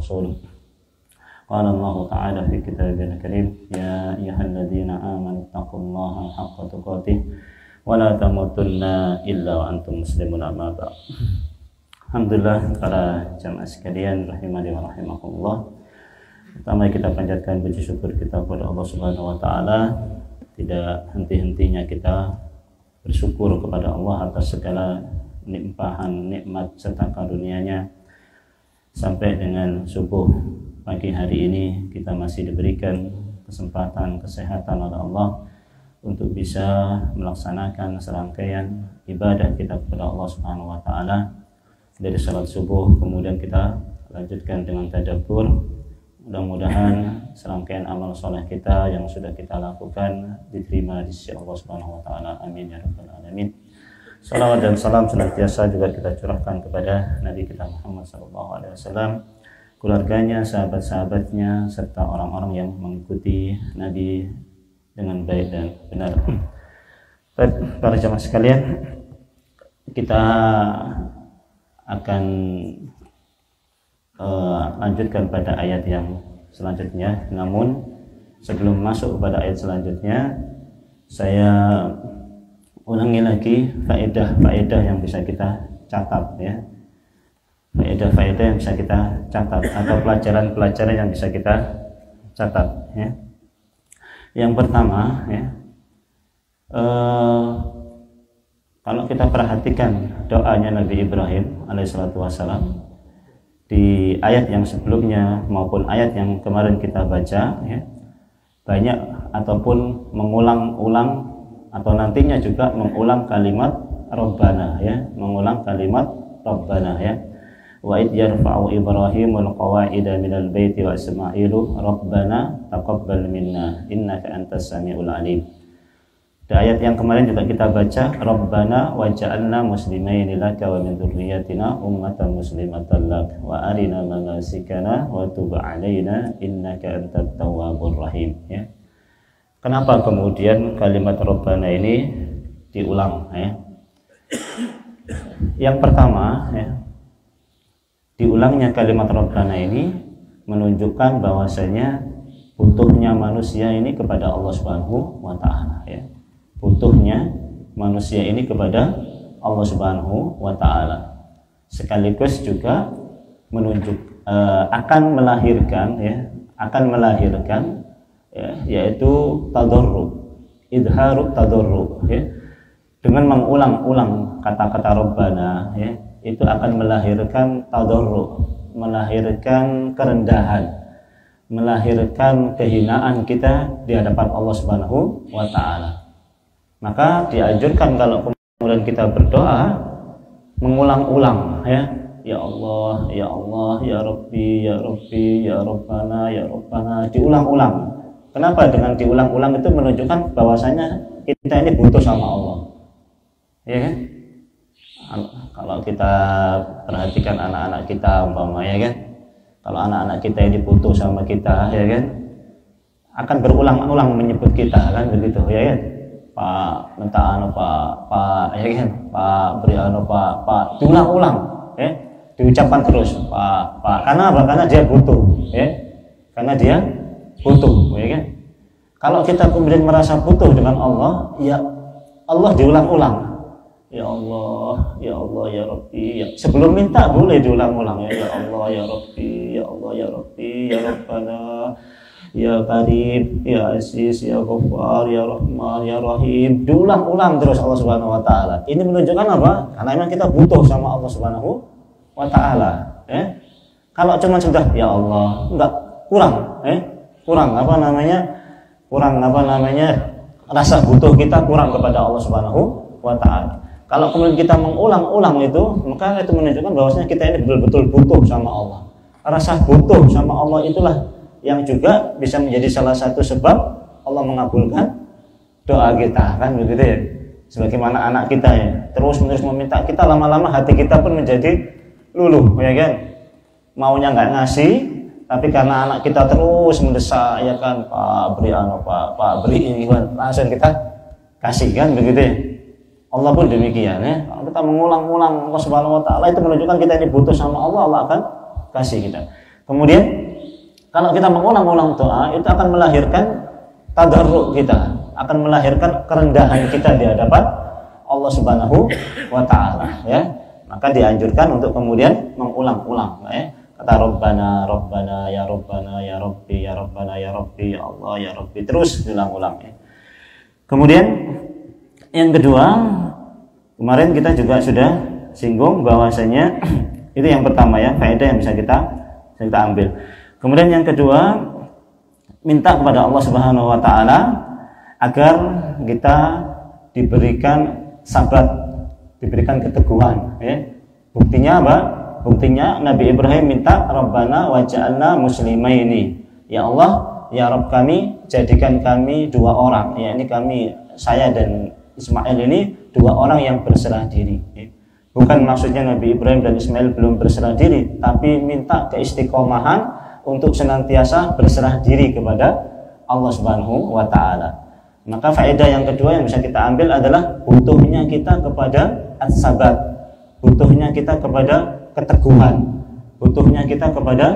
ورسوله. قال الله تعالى في كتابه الكريم يا أيها الذين آمنوا اتقوا الله حق تقاته ولا تموتن إلا وأنتم مسلمون. أما بعد. Alhamdulillah para jamaah sekalian rahimani wa rahimakumullah. Pertama kita panjatkan puji syukur kita kepada Allah Subhanahu wa taala. Tidak henti-hentinya kita bersyukur kepada Allah atas segala limpahan nikmat serta karunia-Nya. Sampai dengan subuh pagi hari ini kita masih diberikan kesempatan kesehatan oleh Allah untuk bisa melaksanakan serangkaian ibadah kita kepada Allah Subhanahu wa taala. Dari salat subuh kemudian kita lanjutkan dengan tadabbur. Mudah-mudahan serangkaian amal soleh kita yang sudah kita lakukan diterima di sisi Allah Subhanahu wa taala. Amin ya rabbal alamin. Salawat dan salam senantiasa juga kita curahkan kepada Nabi kita Muhammad sallallahu alaihi wasallam, keluarganya, sahabat-sahabatnya serta orang-orang yang mengikuti Nabi dengan baik dan benar. Para jamaah sekalian, kita akan lanjutkan pada ayat yang selanjutnya. Namun sebelum masuk kepada ayat selanjutnya, saya ulangi lagi faedah-faedah yang bisa kita catat ya. Faedah-faedah yang bisa kita catat atau pelajaran-pelajaran yang bisa kita catat ya. Yang pertama ya, kalau kita perhatikan doanya Nabi Ibrahim alaihissalatu wassalam di ayat yang sebelumnya maupun ayat yang kemarin kita baca ya, banyak ataupun mengulang-ulang atau nantinya juga mengulang kalimat Rabbana ya, mengulang kalimat Rabbana ya. Wa id yarfa'u Ibrahimul qawa'ida minal baiti wa Ismailu Rabbana taqabbal minna innaka antas samiul alim. Di ayat yang kemarin juga kita baca Rabbana waj'alna muslimaini laka wa min dzurriyyatina ummatan muslimatan lak wa arina manasikana wa tub 'alaina innaka antat tawwabur rahim ya. Kenapa kemudian kalimat Rabbana ini diulang ya? Yang pertama ya, diulangnya kalimat Rabbana ini menunjukkan bahwasanya butuhnya manusia ini kepada Allah Subhanahu wa taala ya. Butuhnya manusia ini kepada Allah Subhanahu wa taala. Sekaligus juga menunjuk akan melahirkan ya, yaitu tadarruk, idharut tadarruk ya. Dengan mengulang-ulang kata-kata Rabbana ya, itu akan melahirkan tadarruk, melahirkan kerendahan, melahirkan kehinaan kita di hadapan Allah Subhanahu wa taala. Maka dianjurkan kalau kemudian kita berdoa mengulang-ulang ya. Ya Allah, ya Allah, ya Rabbi, ya Rabbi, ya Rabbana, ya Rabbana, diulang-ulang. Kenapa dengan diulang-ulang itu menunjukkan bahwasanya kita ini butuh sama Allah. Ya kan? Kalau kita perhatikan anak-anak kita umpamanya kan, kalau anak-anak kita ini butuh sama kita ya kan, akan berulang-ulang menyebut kita kan begitu ya kan. Pak minta anu Pak ya kan, Pak beri anu Pak diulang-ulang ya, diucapkan terus Pak karena apa? Karena dia butuh ya, karena dia butuh ya kan. Kalau kita kemudian merasa butuh dengan Allah ya, Allah diulang-ulang ya Allah, ya Allah, ya Rabbi ya. Sebelum minta boleh diulang-ulang ya, ya Allah, ya Rabbi, ya Allah, ya Rabbi, ya Rabbana, ya Karim, ya Aziz, ya Ghaffar, ya Rahman, ya Rahim. Diulang-ulang terus Allah Subhanahu wa taala. Ini menunjukkan apa? Karena memang kita butuh sama Allah Subhanahu wa taala, ya. Kalau cuma sudah ya Allah, enggak kurang, kurang apa namanya? Kurang apa namanya? Rasa butuh kita kurang kepada Allah Subhanahu wa taala. Kalau kemudian kita mengulang-ulang itu, maka itu menunjukkan bahwasanya kita ini betul-betul butuh sama Allah. Rasa butuh sama Allah itulah yang juga bisa menjadi salah satu sebab Allah mengabulkan doa kita kan begitu ya. Sebagaimana anak kita ya terus-menerus meminta kita, lama-lama hati kita pun menjadi luluh ya kan. Maunya nggak ngasih, tapi karena anak kita terus mendesak ya kan, Pak beri anu Pak beri ini kan, langsung kita kasih kan begitu ya. Allah pun demikian ya. Kalau kita mengulang-ulang Allah Subhanahu wa taala itu menunjukkan kita ini butuh sama Allah, Allah akan kasih kita. Kemudian kalau kita mengulang-ulang doa itu akan melahirkan tadarruk kita, akan melahirkan kerendahan kita di hadapan Allah Subhanahu wa taala, ya. Maka dianjurkan untuk kemudian mengulang-ulang, ya. Kata Rabbana, Rabbana, ya Rabbana, ya Rabbi, ya Rabbana, ya Rabbi, ya Allah, ya Rabbi, terus diulang-ulang, ya. Kemudian yang kedua, kemarin kita juga sudah singgung bahwasanya itu yang pertama, ya, faedah yang bisa kita ambil. Kemudian yang kedua, minta kepada Allah Subhanahu wa taala agar kita diberikan sabar, diberikan keteguhan, ya. Buktinya apa? Buktinya Nabi Ibrahim minta Rabbana waj'alna muslimaini. Ya Allah, ya Rabb kami, jadikan kami dua orang, ya, ini kami, saya dan Ismail ini dua orang yang berserah diri, ya. Bukan maksudnya Nabi Ibrahim dan Ismail belum berserah diri, tapi minta keistiqomahan untuk senantiasa berserah diri kepada Allah Subhanahu wa taala. Maka faedah yang kedua yang bisa kita ambil adalah butuhnya kita kepada as-sabat, butuhnya kita kepada keteguhan, butuhnya kita kepada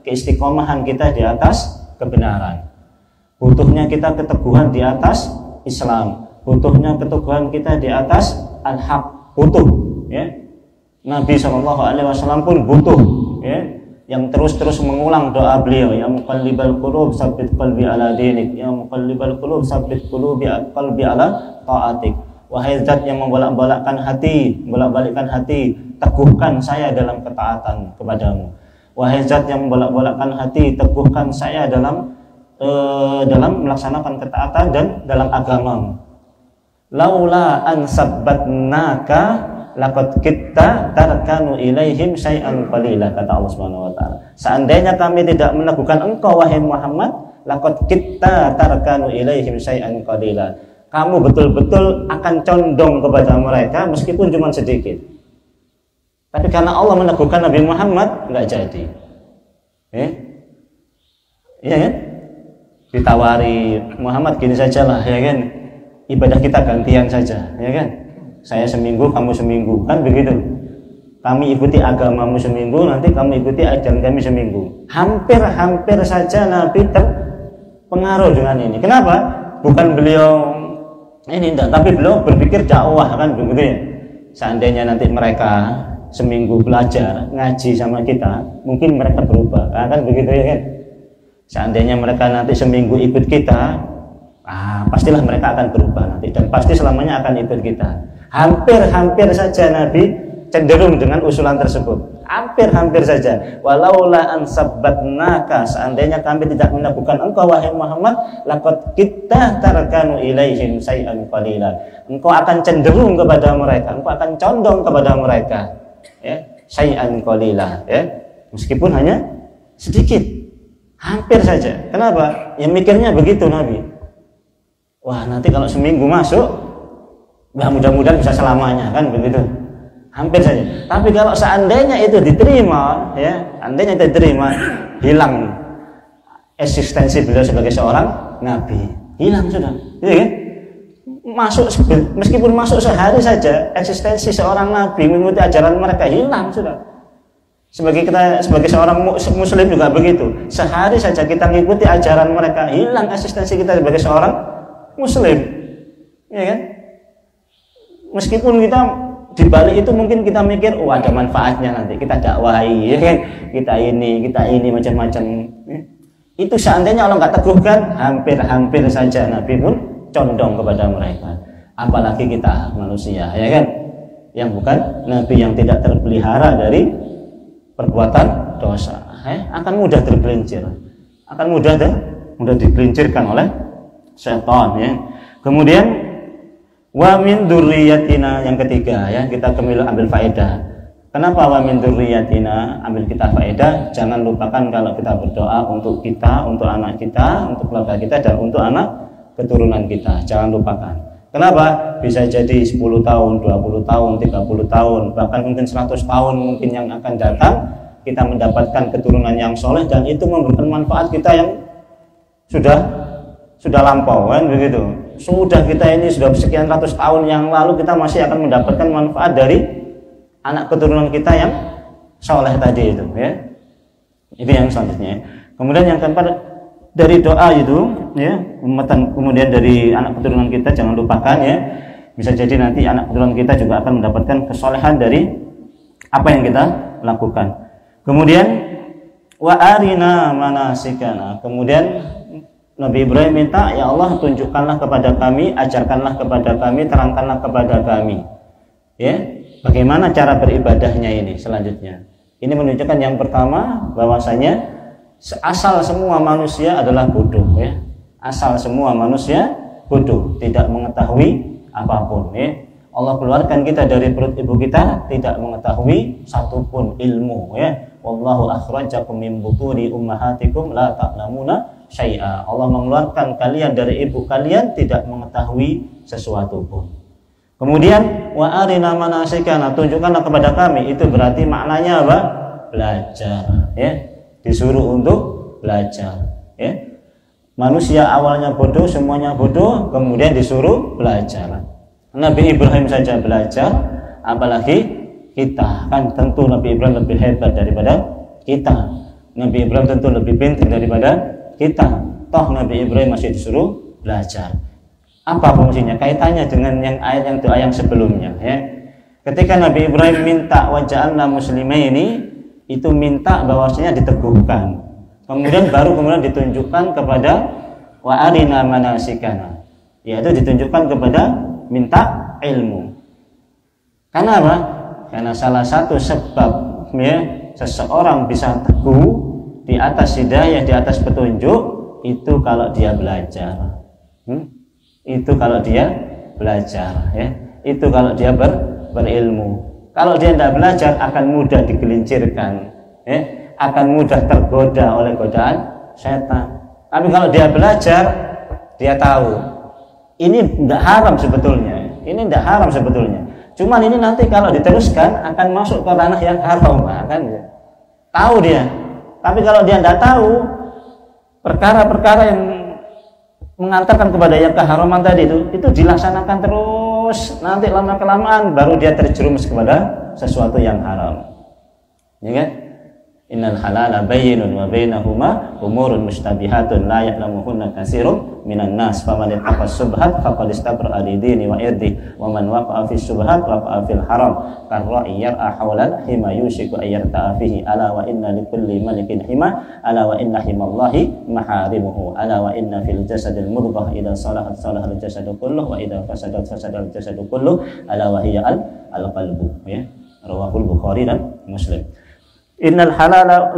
keistiqomahan kita di atas kebenaran, butuhnya kita keteguhan di atas Islam, butuhnya keteguhan kita di atas al-haq, butuh, ya. Nabi SAW pun butuh, ya, yang terus mengulang doa beliau, ya muqallibal qulub tsabbit qalbi ala dinik, ya muqallibal qulub tsabbit qalbi ala taatik. Wahai zat yang membolak-balikkan hati, teguhkan saya dalam ketaatan kepadamu. Wahai zat yang membolak-balikkan hati, teguhkan saya dalam melaksanakan ketaatan dan dalam agamamu. Laula an sabbatnaka laqad kitta tarkanu ilaihim syai'an qalila, kata Allah Subhanahu wa taala. Seandainya kami tidak meneguhkan engkau wahai Muhammad, laqad kitta tarkanu ilaihim syai'an qalila. Kamu betul-betul akan condong kepada mereka meskipun cuma sedikit. Tapi karena Allah meneguhkan Nabi Muhammad, enggak jadi. Iya kan? Ditawari Muhammad gini sajalah, ya kan? Ibadah kita gantian saja, ya kan? Saya seminggu, kamu seminggu, kan begitu. Kami ikuti agamamu seminggu, nanti kamu ikuti ajaran kami seminggu. Hampir saja Nabi terpengaruh dengan ini. Kenapa? Bukan beliau ini enggak, tapi beliau berpikir dakwah, kan begitu ya. Seandainya nanti mereka seminggu belajar ngaji sama kita, mungkin mereka berubah, kan begitu ya kan. Seandainya mereka nanti seminggu ikut kita, pastilah mereka akan berubah nanti, dan pasti selamanya akan ikut kita. Hampir saja Nabi cenderung dengan usulan tersebut. Hampir saja. Walaula an sabbatnaka, seandainya kami tidak meneguhkan engkau wahai Muhammad, laqad kitta tarkanu ilaihim syai'an qalila. Engkau akan cenderung kepada mereka, engkau akan condong kepada mereka, ya, syai'an qalila, ya. Meskipun hanya sedikit. Hampir saja. Kenapa? Ya mikirnya begitu Nabi. Wah, nanti kalau seminggu masuk, mudah-mudahan bisa selamanya, kan begitu. Hampir saja. Tapi kalau seandainya itu diterima, ya, seandainya itu diterima, hilang eksistensi beliau sebagai seorang nabi, hilang sudah, gitu kan? Meskipun masuk sehari saja, eksistensi seorang nabi mengikuti ajaran mereka hilang sudah. Sebagai seorang muslim juga begitu. Sehari saja kita mengikuti ajaran mereka, hilang eksistensi kita sebagai seorang muslim, ya kan? Meskipun kita di balik itu mungkin kita mikir, ada manfaatnya nanti kita dakwahi, ya kan? Kita ini macam-macam. Itu seandainya Allah nggak teguhkan, hampir saja Nabi pun condong kepada mereka. Apalagi kita manusia, ya kan? Yang bukan Nabi, yang tidak terpelihara dari perbuatan dosa, akan mudah tergelincir, akan mudah digelincirkan oleh setan, ya. Kemudian wa min dzurriyyatina, yang ketiga, ya, kita ambil faedah. Kenapa wa min dzurriyyatina? Ambil kita faedah, jangan lupakan kalau kita berdoa untuk kita, untuk anak kita, untuk keluarga kita, dan untuk anak keturunan kita. Jangan lupakan. Kenapa? Bisa jadi 10 tahun, 20 tahun, 30 tahun, bahkan mungkin 100 tahun mungkin yang akan datang, kita mendapatkan keturunan yang soleh, dan itu memberikan manfaat kita yang sudah lampau, kan begitu. Sudah kita ini sudah sekian ratus tahun yang lalu, kita masih akan mendapatkan manfaat dari anak keturunan kita yang soleh tadi itu, ya. Itu yang selanjutnya. Kemudian yang keempat, dari doa itu ya, kemudian dari anak keturunan kita jangan lupakan ya. Bisa jadi nanti anak keturunan kita juga akan mendapatkan kesolehan dari apa yang kita lakukan. Kemudian wa arina manasikana. Kemudian Nabi Ibrahim minta, ya Allah tunjukkanlah kepada kami, ajarkanlah kepada kami, terangkanlah kepada kami. Ya, bagaimana cara beribadahnya ini selanjutnya. Ini menunjukkan yang pertama bahwasanya asal semua manusia adalah bodoh ya. Asal semua manusia bodoh, tidak mengetahui apapun ya. Allah keluarkan kita dari perut ibu kita tidak mengetahui satupun ilmu ya. Wallahu akhrajakum min butuni ummahatikum la ta'lamuna syai'a. Allah mengeluarkan kalian dari ibu kalian tidak mengetahui sesuatu pun. Kemudian wa arina manasikana, tunjukkanlah kepada kami, itu berarti maknanya apa? Belajar ya. Disuruh untuk belajar ya. Manusia awalnya bodoh, semuanya bodoh, kemudian disuruh belajar. Nabi Ibrahim saja belajar, apalagi kita. Kan tentu Nabi Ibrahim lebih hebat daripada kita. Nabi Ibrahim tentu lebih pintar daripada kita. Toh Nabi Ibrahim masih disuruh belajar. Apa fungsinya? Kaitannya dengan yang ayat yang doa yang sebelumnya ya. Ketika Nabi Ibrahim minta waja'alna muslimaini, itu minta bahwasanya diteguhkan. Kemudian kemudian ditunjukkan kepada wa arina manasikana, yaitu ditunjukkan kepada minta ilmu. Karena apa? Karena salah satu sebab ya, seseorang bisa teguh di atas hidayah, di atas petunjuk, itu kalau dia belajar. Itu kalau dia belajar ya. Itu kalau dia berilmu. Kalau dia tidak belajar akan mudah digelincirkan ya. Akan mudah tergoda oleh godaan setan. Tapi kalau dia belajar, dia tahu ini tidak haram sebetulnya. Ini tidak haram sebetulnya. Cuman ini nanti kalau diteruskan akan masuk ke ranah yang haram, kan? Tahu dia. Tapi kalau dia tidak tahu perkara-perkara yang mengantarkan kepada yang keharaman tadi itu dilaksanakan terus, nanti lama-kelamaan baru dia terjerumus kepada sesuatu yang haram. Ya kan? Innal halala bayyinun wa bainahuma umurun mushtabihatun la ya'lamuhunna katsirun minan nas faman ittaqa subhat faqad istabra'a lidini wa irdi wa man waqa'a fi subhat waqa'a fil haram karra'i yar'a hawlal hima yushiku ayyarta'a fihi ala wa inna likulli malikin hima ala wa inna himallahi maharimuhu ala wa inna fil jasadil mudghah idza salahat salahal jasadu kulluh wa idza fasadat fasadal jasadu kulluh ala wa hiya al qalbu ya. Rawahul Bukhari dan Muslim. Innal halala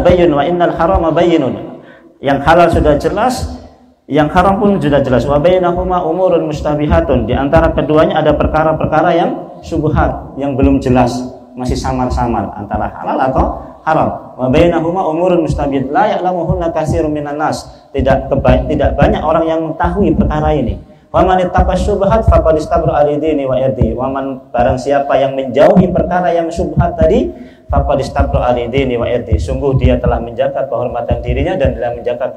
bayyun wa innal harama bayyinun. Yang halal sudah jelas, yang haram pun sudah jelas. Wa bainahuma umurun mustabihatun. Di antara keduanya ada perkara-perkara yang syubhat, yang belum jelas, masih samar-samar antara halal atau haram. Wa bainahuma umurun mustabihat la ya'lamuhunna katsirun minan nas. Tidak banyak orang yang mengetahui perkara ini. Wa man ittaqa syubhat faqad istabra'a lidini wa irdi. Wa man, barang siapa yang menjauhi perkara yang syubhat tadi, faqad istabra'a lidini wa irdi. Sungguh dia telah menjaga kehormatan dirinya dan telah menjaga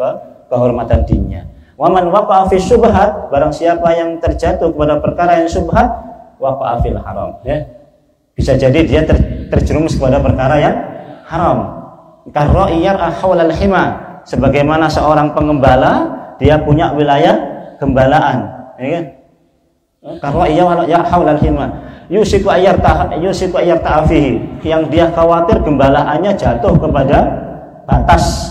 kehormatan dirinya. Wa man waqa'a fi syubhat, barang siapa yang terjatuh kepada perkara yang syubhat, waqa'a fil haram ya. Bisa jadi dia terjerumus kepada perkara yang haram. Karra'iyar ahwalal hima, sebagaimana seorang pengembala, dia punya wilayah gembalaan. Ya kan? Karena ya haulal hima yusiku ayyarta'a fihi, yang dia khawatir gembalaannya jatuh kepada batas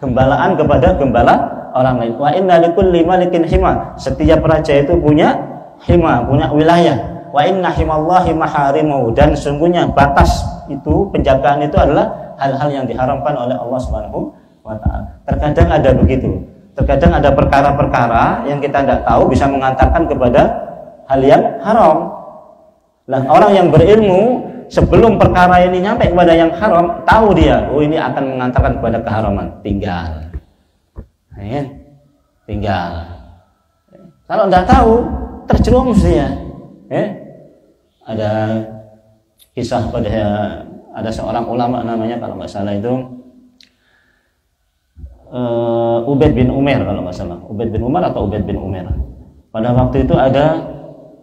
gembalaan kepada gembala orang lain. Wa inna likulli malikin hima, setiap raja itu punya hima, punya wilayah. Wa inna himallahi maharimu, dan sungguhnya batas itu, penjagaan itu adalah hal-hal yang diharamkan oleh Allah Subhanahu wa taala. Terkadang ada begitu. Terkadang ada perkara-perkara yang kita tidak tahu bisa mengantarkan kepada hal yang haram. Nah, orang yang berilmu sebelum perkara ini nyampe kepada yang haram, tahu dia, oh ini akan mengantarkan kepada keharaman, tinggal. Ya, tinggal. Kalau tidak tahu, terjerumus dia. Ya. Ada kisah pada ada seorang ulama namanya kalau nggak salah itu Ubaid bin Umar kalau nggak salah, Ubaid bin Umar atau Ubaid bin Umar. Pada waktu itu ada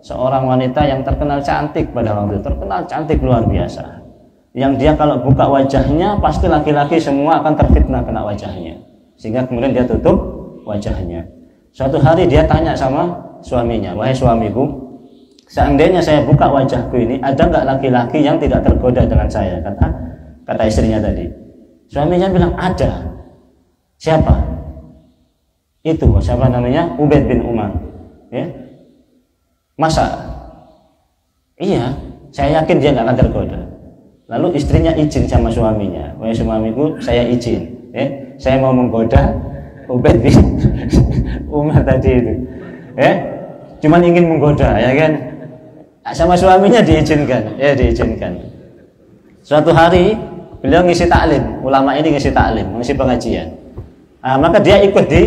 seorang wanita yang terkenal cantik pada waktu itu, terkenal cantik luar biasa. yang dia kalau buka wajahnya pasti laki-laki semua akan terfitnah kena wajahnya, sehingga kemudian dia tutup wajahnya. Suatu hari dia tanya sama suaminya, wahai suamiku, seandainya saya buka wajahku ini, ada nggak laki-laki yang tidak tergoda dengan saya? Kata istrinya tadi. Suaminya bilang ada. Siapa? Itu siapa namanya? Ubaid bin Umar. Ya. Masa? Iya, saya yakin dia nggak akan tergoda. Lalu istrinya izin sama suaminya, wahai suamiku, saya izin, ya, saya mau menggoda Ubaid bin Umar tadi itu, ya, cuman ingin menggoda, ya kan, sama suaminya diizinkan, ya diizinkan. Suatu hari beliau ngisi taklim, ulama ini ngisi taklim, ngisi pengajian. Nah, maka dia ikut di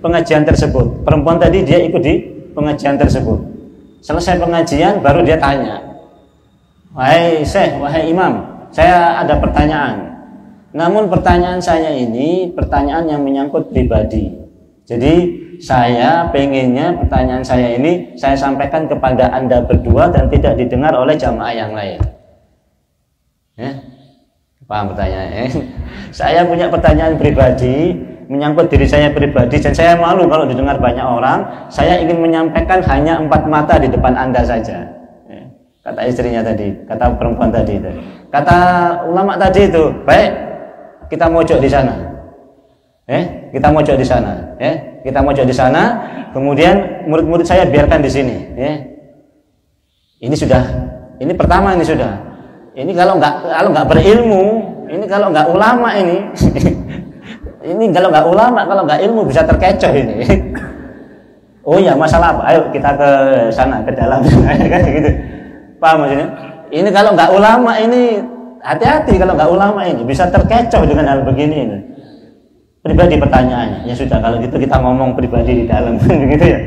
pengajian tersebut. Perempuan tadi dia ikut di pengajian tersebut. Selesai pengajian baru dia tanya, wahai Syekh, wahai Imam, saya ada pertanyaan. Namun pertanyaan saya ini pertanyaan yang menyangkut pribadi. Jadi saya pengennya pertanyaan saya ini saya sampaikan kepada Anda berdua dan tidak didengar oleh jamaah yang lain. Ya? Paham pertanyaannya? Saya punya pertanyaan pribadi menyangkut diri saya pribadi dan saya malu kalau didengar banyak orang. Saya ingin menyampaikan hanya 4 mata di depan Anda saja. Kata istrinya tadi, kata perempuan tadi itu. Kata ulama tadi itu, baik, kita mojok di sana. Kita mojok di sana, kita mojok di sana. Kemudian murid-murid saya biarkan di sini, Ini sudah, ini pertama ini sudah. Ini kalau nggak berilmu, ini kalau nggak ulama ini, ini kalau nggak ulama, kalau nggak ilmu bisa terkecoh ini. Oh ya, masalah apa? Ayo kita ke sana, ke dalam, kan gitu. Paham maksudnya? Ini kalau nggak ulama ini, hati-hati kalau nggak ulama ini bisa terkecoh dengan hal begini ini. Pribadi pertanyaannya, ya sudah kalau gitu kita ngomong pribadi di dalam, begitu ya?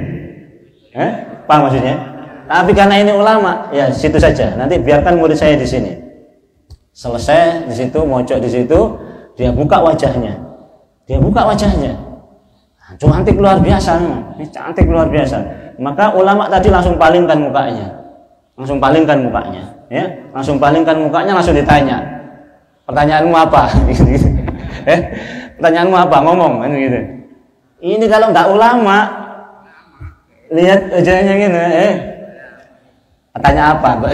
Paham maksudnya? Tapi karena ini ulama, ya situ saja. Nanti biarkan murid saya di sini. Selesai di situ, mojok di situ, dia buka wajahnya. Dia buka wajahnya. Cantik luar biasa, ini cantik luar biasa. Maka ulama tadi langsung palingkan mukanya. Langsung palingkan mukanya, ya. Langsung palingkan mukanya, langsung ditanya. Pertanyaanmu apa? Pertanyaanmu apa? Ngomong kan gitu. Ini kalau nggak ulama, lihat wajahnya gini, tanya apa?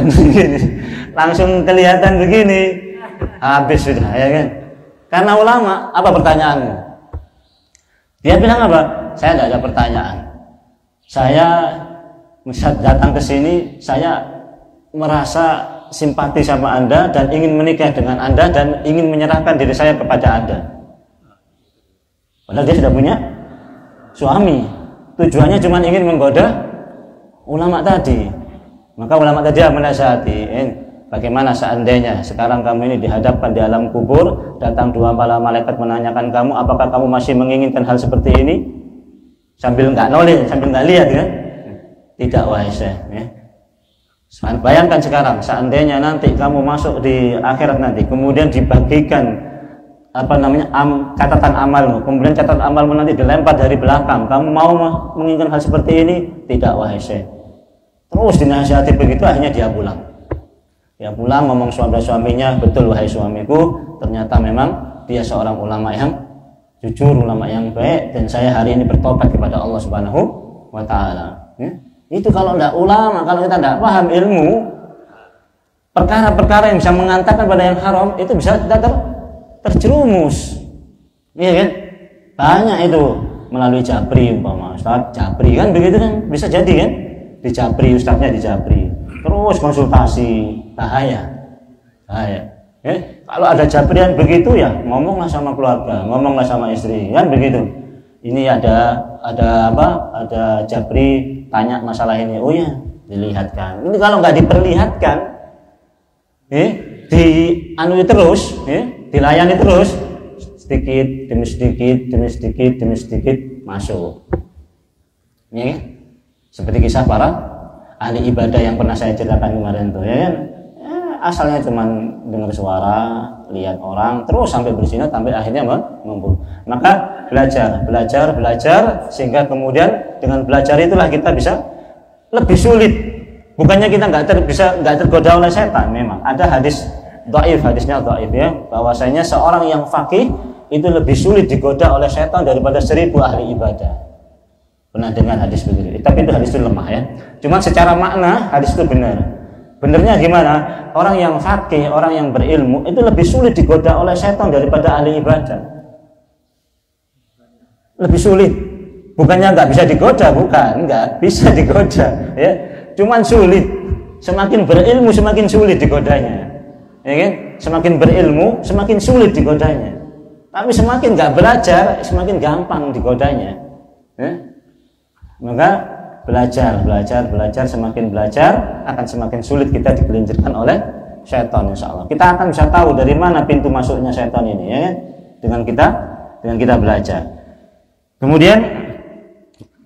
Langsung kelihatan begini, habis sudah, ya kan? Karena ulama, apa pertanyaanmu? Dia bilang apa? Saya tidak ada pertanyaan. Saya datang ke sini, saya merasa simpati sama Anda dan ingin menikah dengan Anda dan ingin menyerahkan diri saya kepada Anda. Padahal dia sudah punya suami. Tujuannya cuma ingin menggoda ulama tadi. Maka ulama tadi menasihati, bagaimana seandainya sekarang kamu ini dihadapkan di alam kubur, datang 2 malaikat menanyakan kamu, apakah kamu masih menginginkan hal seperti ini? Sambil nggak noleh, sambil nggak lihat kan? Tidak, wahai Syekh. Bayangkan sekarang, seandainya nanti kamu masuk di akhirat nanti, kemudian dibagikan catatan amalmu, kemudian catatan amalmu nanti dilempar dari belakang, kamu mau menginginkan hal seperti ini? Tidak, wahai Syekh. Terus dinasihati begitu, akhirnya dia pulang. Dia pulang ngomong suaminya, betul wahai suamiku, ternyata memang dia seorang ulama yang jujur, ulama yang baik, dan saya hari ini bertobat kepada Allah Subhanahu wa Ta'ala. Itu kalau tidak ulama, kalau kita tidak paham ilmu, perkara-perkara yang bisa mengantarkan pada yang haram itu bisa kita terjerumus, iya kan? Banyak itu melalui Jabri, umpama Ustaz Jabri kan begitu kan, bisa jadi kan? Di Jabri, Ustaznya di Jabri, terus konsultasi, bahaya. Kalau ada Jabrian begitu ya ngomonglah sama keluarga, ngomonglah sama istri, kan begitu. Ini ada Jabri tanya masalah ini, oh ya dilihatkan. Ini kalau nggak diperlihatkan, dilayani terus, sedikit demi sedikit masuk. Ini seperti kisah para ahli ibadah yang pernah saya ceritakan kemarin tuh, ya kan? Asalnya cuma dengar suara, lihat orang, terus sampai berzina, sampai akhirnya membunuh. Maka belajar sehingga kemudian dengan belajar itulah kita bisa lebih sulit. Bukannya kita nggak tergoda oleh setan, memang ada hadis dhaif, hadisnya dhaif ya, bahwasanya seorang yang faqih itu lebih sulit digoda oleh setan daripada 1000 ahli ibadah. Pernah dengar hadis begitu? Tapi itu hadis itu lemah ya. Cuma secara makna hadis itu benar. Benernya gimana? Orang yang faqih, orang yang berilmu itu lebih sulit digoda oleh setan daripada ahli ibadah. Lebih sulit. Bukannya nggak bisa digoda, bukan, nggak bisa digoda ya. Cuman sulit. Semakin berilmu semakin sulit digodanya, ya kan? Semakin berilmu semakin sulit digodanya. Tapi semakin nggak belajar semakin gampang digodanya, ya? Maka belajar, semakin belajar akan semakin sulit kita digelincirkan oleh setan, insya Allah. Kita akan bisa tahu dari mana pintu masuknya setan ini, ya kan? Dengan kita belajar. Kemudian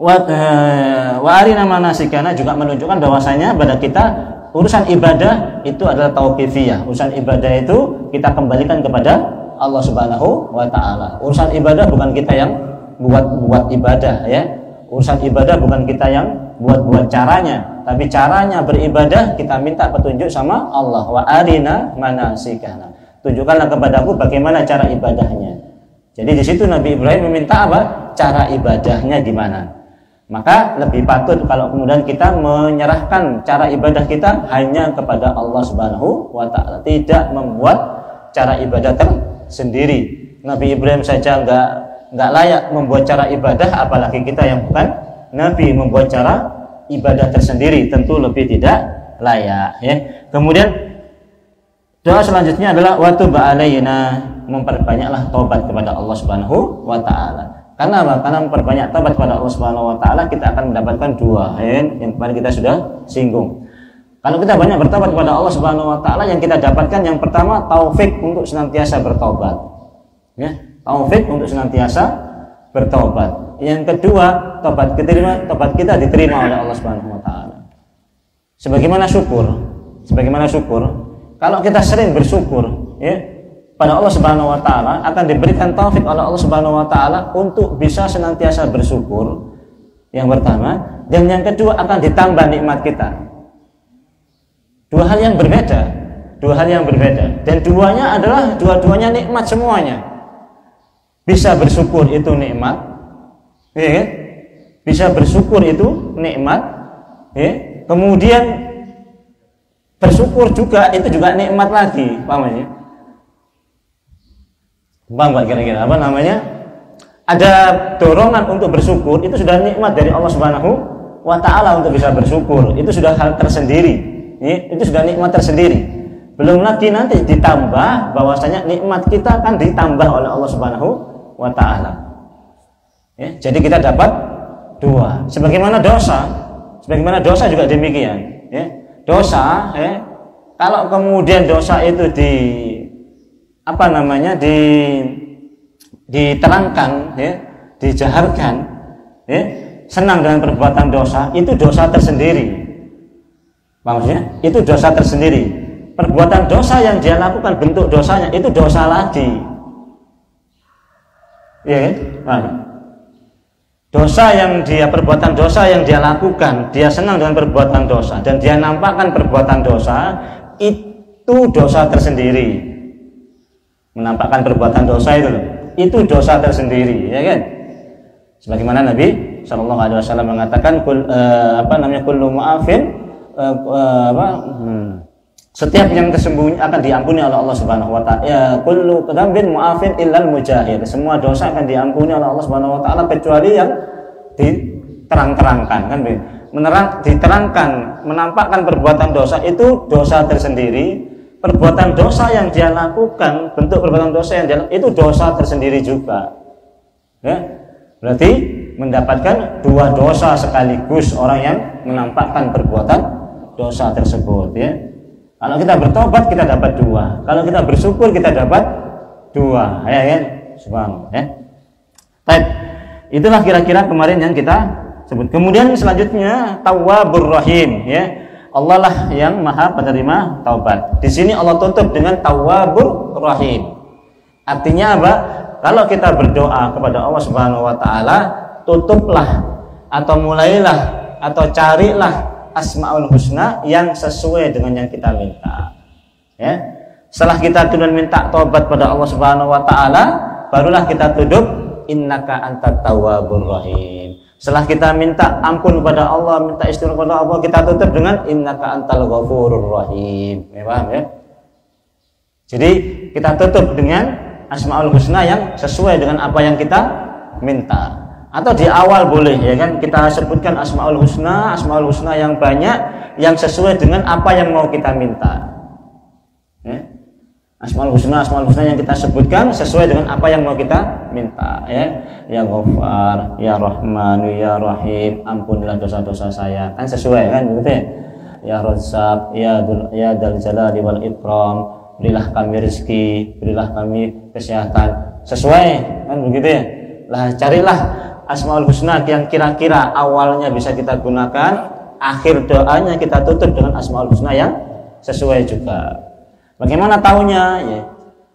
wa arina manasikana juga menunjukkan bahwasanya pada kita urusan ibadah itu adalah tauqifiyah. Urusan ibadah itu kita kembalikan kepada Allah Subhanahu wa taala. Urusan ibadah bukan kita yang buat ibadah ya. Urusan ibadah bukan kita yang buat caranya, tapi caranya beribadah kita minta petunjuk sama Allah. Wa arina manasikana. Tunjukkanlah kepadaku bagaimana cara ibadahnya. Jadi di situ Nabi Ibrahim meminta apa? Cara ibadahnya gimana? Maka lebih patut kalau kemudian kita menyerahkan cara ibadah kita hanya kepada Allah Subhanahu wa taala, tidak membuat cara ibadah tersendiri. Nabi Ibrahim saja enggak layak membuat cara ibadah, apalagi kita yang bukan nabi membuat cara ibadah tersendiri, tentu lebih tidak layak ya. Kemudian doa selanjutnya adalah wa tub alaina, memperbanyaklah taubat kepada Allah Subhanahu wa taala. Karena apa? Karena memperbanyak taubat kepada Allah Subhanahu wa taala kita akan mendapatkan dua yang kemarin kita sudah singgung. Kalau kita banyak bertobat kepada Allah Subhanahu wa taala, yang kita dapatkan yang pertama taufik untuk senantiasa bertobat. Ya, taufik untuk senantiasa bertobat. Yang kedua, tobat kita diterima oleh Allah Subhanahu wa taala. Sebagaimana syukur. Kalau kita sering bersyukur, ya, pada Allah Subhanahu wa taala akan diberikan taufik oleh Allah Subhanahu wa taala untuk bisa senantiasa bersyukur. Yang pertama, dan yang kedua akan ditambah nikmat kita. Dua hal yang berbeda. Dan dua-duanya nikmat semuanya. Bisa bersyukur itu nikmat, ya kan? Bisa bersyukur itu nikmat, ya. Kemudian bersyukur juga itu juga nikmat lagi, paham ya? Paham gak kira-kira apa namanya? Ada dorongan untuk bersyukur, itu sudah nikmat dari Allah Subhanahu wa taala untuk bisa bersyukur. Itu sudah hal tersendiri. Itu sudah nikmat tersendiri. Belum lagi nanti ditambah bahwasanya nikmat kita akan ditambah oleh Allah Subhanahu wa taala. Ya, jadi kita dapat dua. Sebagaimana dosa juga demikian, ya. Dosa, ya, kalau kemudian dosa itu diterangkan, ya, dijaharkan, ya, senang dengan perbuatan dosa, itu dosa tersendiri. Maksudnya itu dosa tersendiri. Perbuatan dosa yang dia lakukan, bentuk dosanya itu dosa lagi, ya, kan? Perbuatan dosa yang dia lakukan, dia senang dengan perbuatan dosa dan dia nampakkan perbuatan dosa, itu dosa tersendiri. Menampakkan perbuatan dosa itu dosa tersendiri, ya kan? Sebagaimana Nabi Shallallahu Alaihi Wasallam mengatakan, kullu mu'afin, setiap yang tersembunyi akan diampuni oleh Allah Subhanahu wa taala. Ya, kullu dzambin mu'afin illal mujahir. Semua dosa akan diampuni oleh Allah Subhanahu wa taala kecuali yang diterang-terangkan, kan? Diterangkan, menampakkan perbuatan dosa itu dosa tersendiri. Perbuatan dosa yang dia lakukan, bentuk perbuatan dosa yang dia lakukan, itu dosa tersendiri juga, ya. Berarti mendapatkan dua dosa sekaligus orang yang menampakkan perbuatan dosa tersebut, ya. Kalau kita bertobat kita dapat dua, kalau kita bersyukur kita dapat dua, ya kan? Subhanallah, ya. Baik, itulah kira-kira kemarin yang kita sebut. Kemudian selanjutnya Tawwabur Rahim, ya. Allah lah yang maha penerima taubat. Di sini Allah tutup dengan Tawwabur Rahim. Artinya apa? Kalau kita berdoa kepada Allah Subhanahu wa taala, tutuplah atau mulailah atau carilah Asmaul Husna yang sesuai dengan yang kita minta. Ya. Setelah kita kemudian minta tobat pada Allah Subhanahu wa taala, barulah kita tutup innaka antat tawwabur rahim. Setelah kita minta ampun kepada Allah, minta istighfar kepada Allah, kita tutup dengan innaka antal ghafurur rahim. Ya, paham ya? Jadi kita tutup dengan Asmaul Husna yang sesuai dengan apa yang kita minta. Atau di awal boleh ya kan, kita sebutkan Asmaul Husna yang banyak yang sesuai dengan apa yang mau kita minta. Ya. Asmaul Husna yang kita sebutkan sesuai dengan apa yang mau kita minta ya. Ya Ghaffar, ya Rahman, ya Rahim, ampunilah dosa-dosa saya. Kan sesuai kan begitu ya. Ya Razzaq, ya Dzal Jalali wal Ikram, berilah kami rezeki, berilah kami kesehatan. Sesuai kan begitu ya. Lah carilah Asmaul Husna yang kira-kira awalnya bisa kita gunakan, akhir doanya kita tutup dengan Asmaul Husna yang sesuai juga. Bagaimana tahunya? Ya,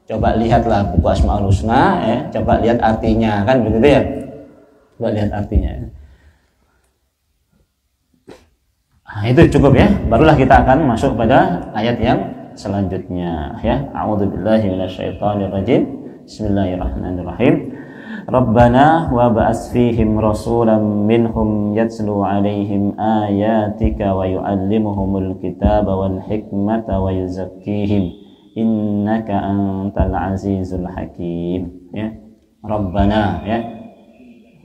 coba lihatlah buku Asmaul Husna, ya, coba lihat artinya, kan begitu ya? Coba lihat artinya. Nah, itu cukup ya. Barulah kita akan masuk pada ayat yang selanjutnya. Ya, a'udzubillahi minasyaitonirrajim. Bismillahirrahmanirrahim. Rabbana wa ba'ats fihim rasulan minhum yatslu 'alaihim ayatika wa yu'allimuhumul kitaba wal hikmata wa yuzakkihim innaka antal azizul hakim. Ya. Rabbana ya.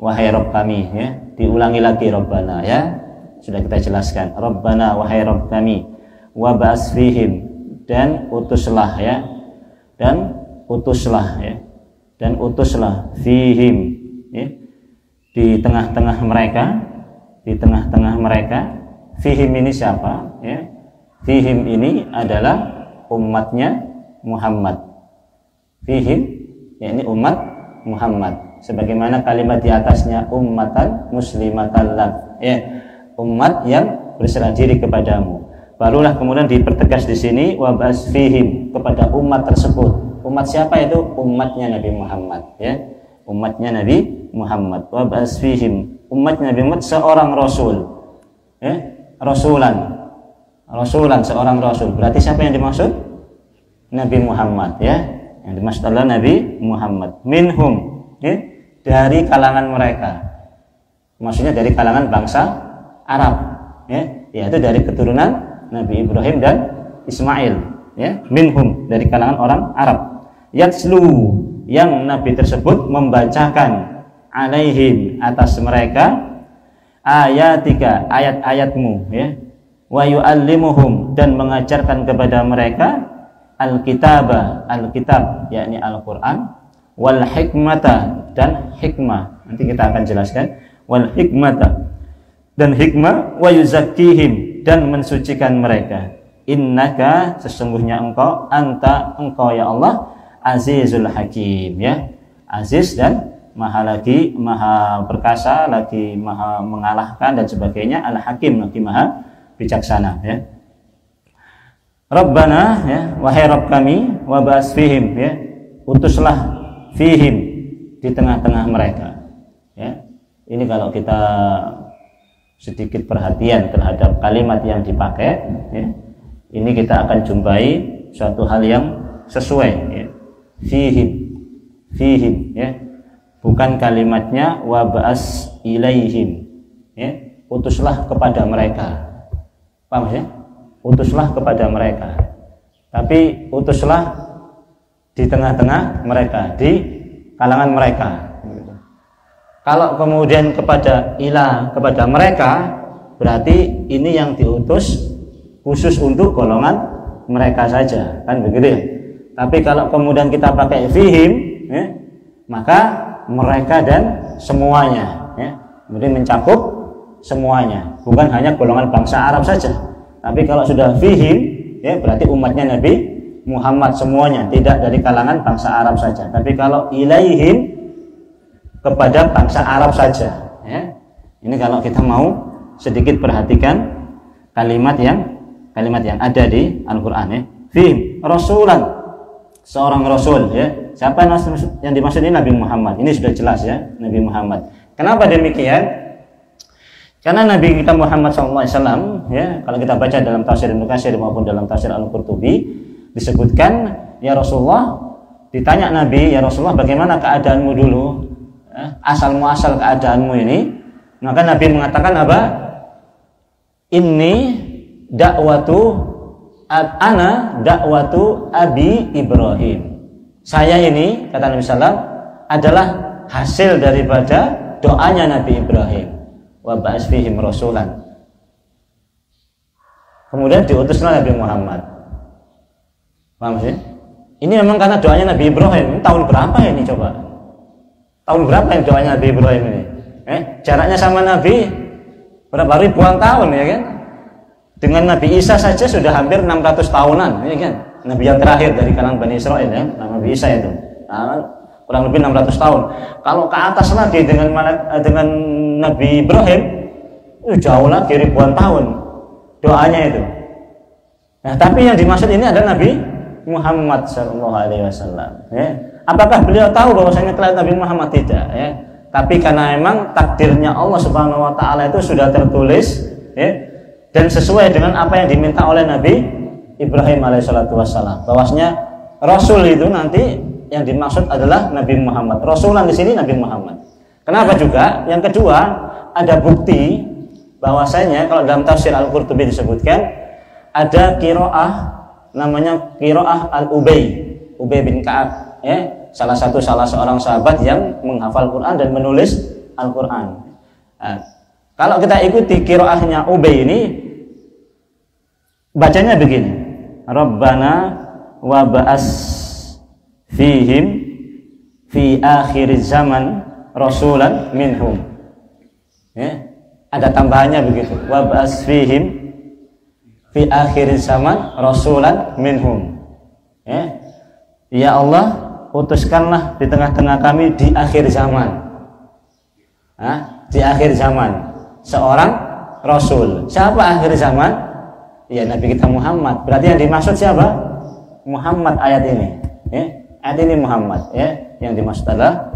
Wahai Rabb kami ya. Diulangi lagi Rabbana ya. Sudah kita jelaskan. Rabbana wahai Rabb kami wa ba'ats fihim dan utuslah ya. Dan utuslah ya. Dan utuslah fihim ya, di tengah-tengah mereka. Fihim ini siapa ya? Fihim ini adalah umatnya Muhammad. Fihim ya, ini umat Muhammad, sebagaimana kalimat di atasnya ummatan muslimatan lak ya, umat yang berserah diri kepadamu. Barulah kemudian dipertegas di sini wabas fihim, kepada umat tersebut. Umat siapa itu? Umatnya Nabi Muhammad ya. Umatnya Nabi Muhammad. Wa basfihim, umatnya Nabi Muhammad seorang rasul. Ya, rasulan seorang rasul. Berarti siapa yang dimaksud? Nabi Muhammad ya. Yang dimaksud adalah Nabi Muhammad. Minhum ya, dari kalangan mereka. Maksudnya dari kalangan bangsa Arab ya, yaitu dari keturunan Nabi Ibrahim dan Ismail ya. Minhum, dari kalangan orang Arab. Yatslu, yang Nabi tersebut membacakan alaihim, atas mereka, ayatika, ayat-ayatmu ya, wa yu'allimuhum, dan mengajarkan kepada mereka alkitabah, alkitab yakni Al-Quran, wal hikmata, dan hikmah, nanti kita akan jelaskan, wal hikmata, dan hikmah, wa yuzakkihim, dan mensucikan mereka. Innaka, sesungguhnya engkau, engkau ya Allah, Azizul Hakim ya, aziz dan maha perkasa, lagi maha mengalahkan dan sebagainya. Al-Hakim, lagi maha bijaksana ya. Rabbana ya, wahai Rabb kami, wabas fihim ya, utuslah fihim, di tengah-tengah mereka ya. Ini kalau kita sedikit perhatian terhadap kalimat yang dipakai ya, ini kita akan jumpai suatu hal yang sesuai ya. Fihim ya, bukan kalimatnya wabas ilaihim ya, utuslah kepada mereka, paham ya? Utuslah kepada mereka, tapi utuslah di tengah-tengah mereka, di kalangan mereka. Kalau kemudian kepada kepada mereka, berarti ini yang diutus khusus untuk golongan mereka saja, kan begitu ya. Tapi kalau kemudian kita pakai fihim ya, maka mereka dan semuanya ya, kemudian mencakup semuanya, bukan hanya golongan bangsa Arab saja. Tapi kalau sudah fihim ya, berarti umatnya Nabi Muhammad semuanya, tidak dari kalangan bangsa Arab saja. Tapi kalau ilaihim, kepada bangsa Arab saja ya. Ini kalau kita mau sedikit perhatikan kalimat yang ada di Al-Qur'an ya. Fihim rasulan, seorang rasul ya. Siapa yang dimaksud ini? Nabi Muhammad. Ini sudah jelas ya, Nabi Muhammad. Kenapa demikian? Karena Nabi kita Muhammad SAW ya, kalau kita baca dalam tafsir Ibnu Katsir maupun dalam tafsir Al-Qurtubi, disebutkan, ya Rasulullah, ditanya Nabi, ya Rasulullah bagaimana keadaanmu dulu, asal muasal keadaanmu ini. Maka Nabi mengatakan apa? Ini ana dakwatu Abi Ibrahim. Saya ini, kata Nabi SAW, adalah hasil daripada doanya Nabi Ibrahim. Wa ba'as fihim rasulan. Kemudian diutuslah Nabi Muhammad. Paham sih? Ini memang karena doanya Nabi Ibrahim. Ini tahun berapa ini coba? Tahun berapa yang doanya Nabi Ibrahim ini? Jaraknya sama Nabi berapa ribuan tahun, ya kan? Dengan Nabi Isa saja sudah hampir 600 tahunan, ya kan? Nabi yang terakhir dari kalangan Bani Israel, ya, Nabi Isa itu. Kurang lebih 600 tahun. Kalau ke atas lagi dengan Nabi Ibrahim, jauh lagi ribuan tahun doanya itu. Nah, tapi yang dimaksud ini adalah Nabi Muhammad SAW. Ya. Apakah beliau tahu bahwasanya kelak Nabi Muhammad? Tidak. Ya. Tapi karena memang takdirnya Allah Subhanahu Wa Taala itu sudah tertulis, ya, dan sesuai dengan apa yang diminta oleh Nabi Ibrahim alaihissalam, bahwasanya Rasul itu nanti yang dimaksud adalah Nabi Muhammad. Rasulan di sini Nabi Muhammad. Kenapa juga? Yang kedua, ada bukti bahwasanya kalau dalam tafsir Al-Qurtubi disebutkan ada qiraah namanya qiraah Al-Ubay bin Ka'ab, ya, salah seorang sahabat yang menghafal Quran dan menulis Al-Quran. Nah, kalau kita ikuti qiraahnya Ubay ini, bacanya begini: Rabbana wa ba'as fihim fi akhir zaman rasulan minhum. Ya, ada tambahannya begitu. Wa ba'as fihim fi akhir zaman rasulan minhum. Ya Allah, utuskanlah di tengah-tengah kami di akhir zaman. Di akhir zaman seorang rasul. Siapa akhir zaman? Ya, Nabi kita Muhammad. Berarti yang dimaksud siapa? Muhammad ayat ini. Ya, ayat ini Muhammad, ya. Yang dimaksud adalah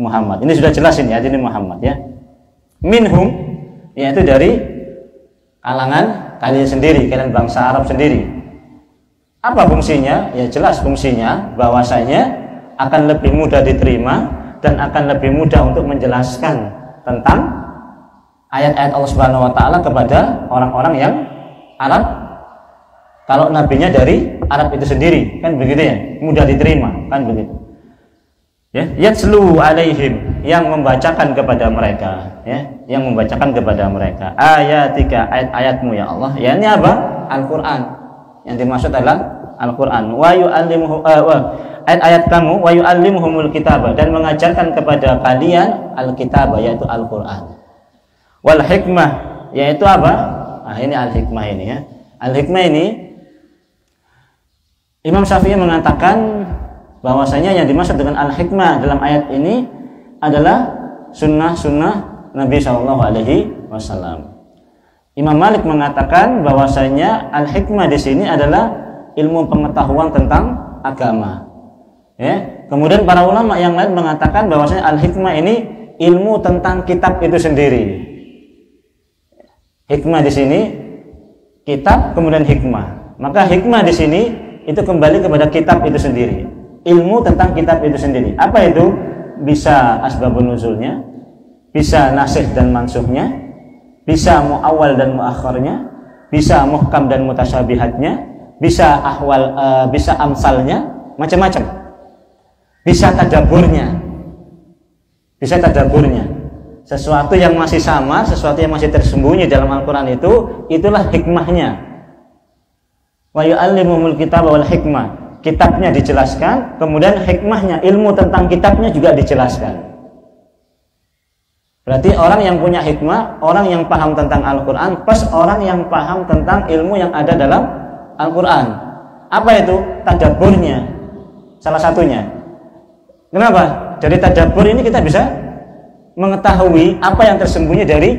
Muhammad. Ini sudah jelas ini, ayat ini Muhammad, ya. Minhum, yaitu dari kalangan kalian sendiri, kalian bangsa Arab sendiri. Apa fungsinya? Ya jelas fungsinya bahwasanya akan lebih mudah diterima dan akan lebih mudah untuk menjelaskan tentang ayat-ayat Allah Subhanahu Wa Taala kepada orang-orang yang Arab. Kalau nabinya dari Arab itu sendiri, kan begitu ya, mudah diterima, kan begitu. Ya, yatslu alaihim, yang membacakan kepada mereka, ya, yang membacakan kepada mereka ayatika, ayat-ayatmu ya Allah. Ya, ini apa? Al-Qur'an. Yang dimaksud adalah Al-Qur'an. Wa yu'allimuhu ayat-ayat kamu, wa yu'allimuhumul kitaba, dan mengajarkan kepada kalian al-kitaba, yaitu Al-Qur'an. Wal hikmah, yaitu apa? Nah, ini al-hikmah ini, ya. Al-hikmah ini Imam Syafi'i mengatakan bahwasanya yang dimaksud dengan al-hikmah dalam ayat ini adalah sunnah-sunnah Nabi SAW. Imam Malik mengatakan bahwasanya al-hikmah di sini adalah ilmu pengetahuan tentang agama. Ya. Kemudian para ulama yang lain mengatakan bahwasanya al-hikmah ini ilmu tentang kitab itu sendiri. Hikmah di sini kitab, kemudian hikmah. Maka hikmah di sini itu kembali kepada kitab itu sendiri. Ilmu tentang kitab itu sendiri. Apa itu? Bisa asbabun nuzulnya, bisa nasikh dan mansukhnya, bisa muawwal dan muakhirnya, bisa muhkam dan mutasyabihatnya, bisa ahwal, bisa amsalnya, macam-macam. Bisa tadaburnya. Bisa tadaburnya. Sesuatu yang masih sama, sesuatu yang masih tersembunyi dalam Al-Qur'an itu, itulah hikmahnya. Wa yu'allimul kitaba wal hikmah. Kitabnya dijelaskan, kemudian hikmahnya, ilmu tentang kitabnya juga dijelaskan. Berarti orang yang punya hikmah, orang yang paham tentang Al-Quran, plus orang yang paham tentang ilmu yang ada dalam Al-Quran. Apa itu? Tadaburnya, salah satunya. Kenapa? Dari tadabur ini kita bisa mengetahui apa yang tersembunyi dari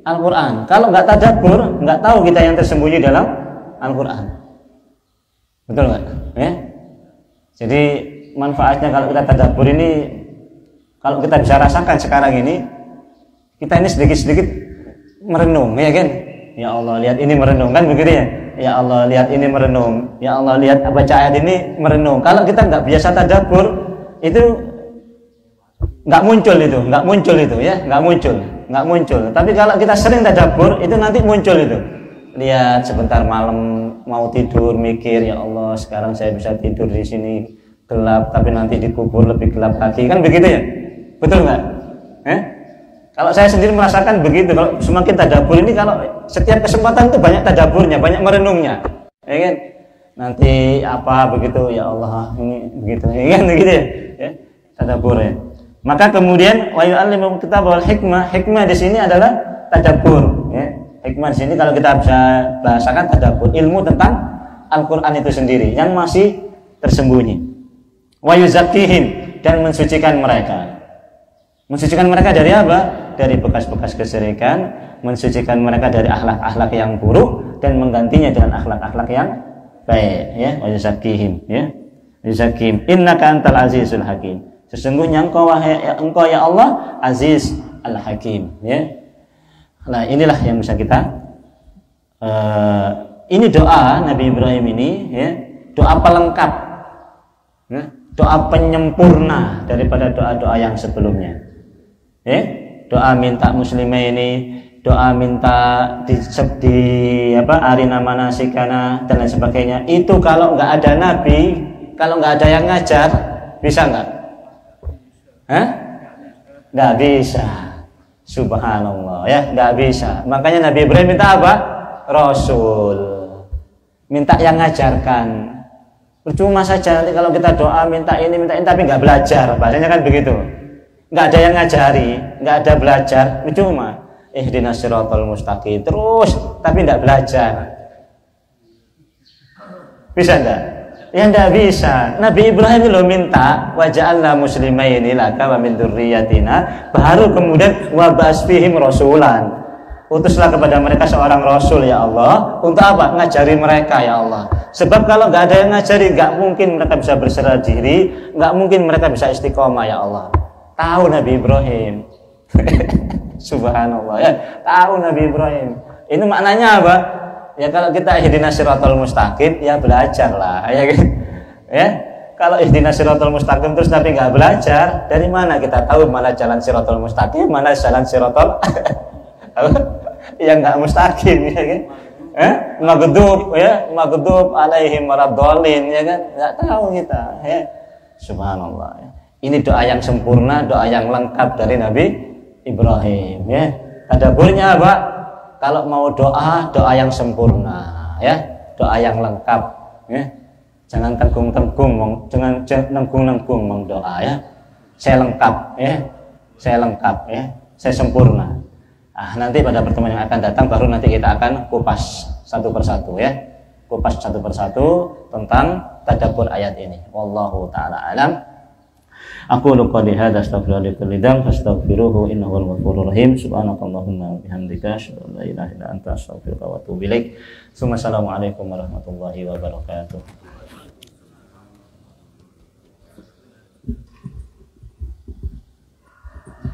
Al-Quran. Kalau nggak tadabur, nggak tahu kita yang tersembunyi dalam Al-Quran. Betul nggak? Ya? Jadi manfaatnya kalau kita tadabbur ini, kalau kita bisa rasakan sekarang ini, kita ini sedikit-sedikit merenung, ya kan? ya Allah lihat ini merenung, kan begitu ya. Ya Allah lihat ini merenung, ya Allah lihat baca ayat ini merenung. Kalau kita nggak biasa tadabbur, itu nggak muncul itu ya, nggak muncul. Tapi kalau kita sering tadabbur, itu nanti muncul itu. Lihat sebentar malam mau tidur mikir, ya Allah sekarang saya bisa tidur di sini gelap, tapi nanti dikubur lebih gelap lagi, kan begitu ya. Betul nggak? Kalau saya sendiri merasakan begitu. Kalau semakin tadabbur ini, kalau setiap kesempatan itu banyak tadaburnya, banyak merenungnya, ya kan? Nanti apa begitu, ya Allah ini begitu, ya kan begitu ya, tadabbur ya. Maka kemudian wa yu'allimul kitab wal hikmah. Hikmah di sini adalah tadabbur, ya. Hikmah di sini kalau kita bisa bahasakan tadabbur, ilmu tentang Al-Qur'an itu sendiri yang masih tersembunyi. Wa yuzakkihim, dan mensucikan mereka. Mensucikan mereka dari apa? Dari bekas-bekas kesyirikan, mensucikan mereka dari akhlak-akhlak yang buruk dan menggantinya dengan akhlak-akhlak yang baik, ya. Wa yuzakkihim, ya. Yuzakkihim, innaka antal azizul hakim. Sesungguhnya engkau ya Allah Aziz Al-Hakim, ya. Nah, inilah yang bisa kita ini doa Nabi Ibrahim ini, ya, doa pelengkap, ya, doa penyempurna daripada doa-doa yang sebelumnya. Ya, doa minta muslimah ini, doa minta di arina manasikana dan lain sebagainya. Itu kalau nggak ada nabi, kalau nggak ada yang ngajar, bisa nggak? Nggak bisa. Subhanallah, ya, nggak bisa. Makanya Nabi Ibrahim minta apa? Rasul. Minta yang ngajarkan. Percuma saja nanti kalau kita doa minta ini tapi nggak belajar. Bahasanya kan begitu. Nggak ada yang ngajari, nggak ada belajar, percuma. Ihdinas siratal mustaqim terus tapi nggak belajar. Bisa enggak? Ya enggak bisa. Nabi Ibrahim lo minta waja'alna muslimaini laka wa min dzurriyyatina, baru kemudian wa basfihim rasulan. Utuslah kepada mereka seorang rasul ya Allah. Untuk apa? Ngajari mereka ya Allah. Sebab kalau nggak ada yang ngajari, nggak mungkin mereka bisa berserah diri, nggak mungkin mereka bisa istiqomah ya Allah. Tahu Nabi Ibrahim. Subhanallah, ya. Tahu Nabi Ibrahim. Ini maknanya apa? Ya kalau kita ihdinas siratal mustaqim, ya belajarlah, ya kan? Ya. Kalau ihdinas siratal mustaqim terus tapi nggak belajar, dari mana kita tahu mana jalan siratal mustaqim, mana jalan siratal yang nggak mustaqim, ya kan? Maghdub alaihim waraddallin, ya kan? Nggak tahu kita, ya. Subhanallah, ya. Ini doa yang sempurna, doa yang lengkap dari Nabi Ibrahim, ya. Tadabburnya apa? Kalau mau doa yang sempurna, ya, doa yang lengkap, ya. Jangan tenggung-tenggung, jangan nenggung-nenggung doa, ya. Saya lengkap, ya. Saya lengkap, ya. Saya sempurna. Nanti pada pertemuan yang akan datang baru nanti kita akan kupas satu persatu, ya. Kupas satu persatu tentang tadabbur ayat ini. Wallahu taala alam. Aku lupa lihat astaghfirullahaladzim astaghfiruhu innahul ghafurur rahim subhanakallahumma wa bihamdika asyhadu an la ilaha illa anta astaghfiruka wa atubu ilaik. Assalamualaikum warahmatullahi wabarakatuh.